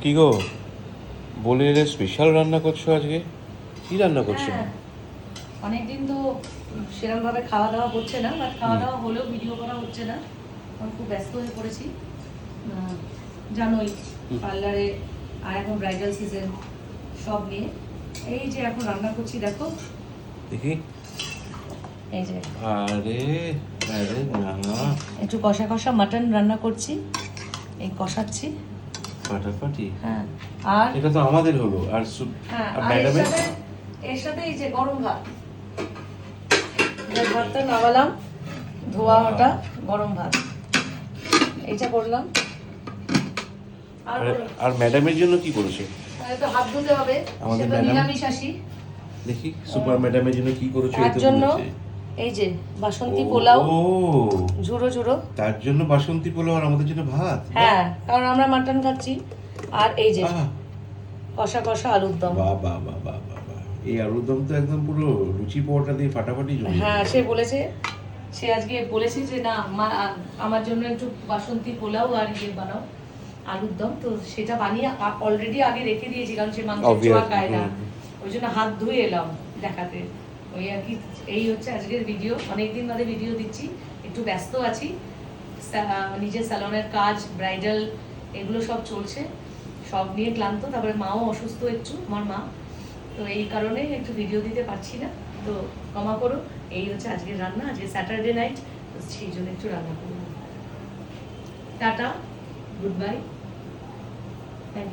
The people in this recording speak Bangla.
কি গো, বলে এলে স্পেশাল রান্না করছো আজকে? কি রান্না করছো? হ্যাঁ, অনেকদিন তো সেরকম ভাবে খাওয়া দাওয়া হচ্ছে না, বাট খাওয়া দাওয়া হলেও ভিডিও করা হচ্ছে না। আমি খুব ব্যস্ত হয়ে পড়েছি, জানোই, পার্লারে, আর এখন ব্রাইডাল সিজন সব নিয়ে। এই যে এখন রান্না করছি, দেখো দেখি। এই যে আরে আরে না, একটু কষা কষা মাটন রান্না করছি, এই কষাচ্ছি। ফাটাফাটি। হ্যাঁ, আর এটা তো আমাদের হলো। আর হ্যাঁ, আর আর ম্যাডামের এর সাথে এই যে গরম ভাত, যে ভাতটা নামালাম, ধোয়া ওটা গরম ভাত, এইটা করলাম। আর আর ম্যাডামের জন্য কি করেছো? তাহলে তো হাত ধুতে হবে, আমাদের সে তো ম্যাডাম। নিরামিষ আসি। দেখি সুপার ম্যাডামের জন্য কি করেছো? তার এই তো জন্য বলেছে। এই যে বাসন্তী পোলাও, ও, ঝুরো ঝুরো। তার জন্য বাসন্তী পোলাও আর আমাদের জন্য ভাত। হ্যাঁ, কারণ আমরা মাটন খাচ্ছি। আর এই যে আহ, কষা কষা আলুর দম। বাহ বাহ বাহ বাহ বাহ বাহ। এই আলুর দম তো একদম পুরো লুচি পরোটা দিয়ে ফাটাফাটি জমে যাবে। হ্যাঁ, সে বলেছে, সে আজকে বলেছে যে না আমার জন্য একটু বাসন্তী পোলাও আর ইয়ে বানাও, আলুর দম। তো সেটা বানিয়ে অলরেডি আগে রেখে দিয়েছি, কারণ সে মাংসের ছোঁয়া Obvious, খায় না। হুম। ওই জন্য হাত ধুয়ে এলাম দেখাতে। ওই আর কি, এই হচ্ছে আজকের ভিডিও। অনেকদিন বাদে ভিডিও দিচ্ছি, একটু ব্যস্ত আছি। নিজের স্যালনের কাজ, ব্রাইডাল, এগুলো সব চলছে, সব নিয়ে ক্লান্ত। তারপরে মাও অসুস্থ একটু, আমার মা। তো এই কারণে একটু ভিডিও দিতে পারছি না, তো ক্ষমা করো। এই হচ্ছে আজকের রান্না, আজকে স্যাটারডে নাইট, তো সেই জন্য একটু রান্না করলাম। Tata, good bye.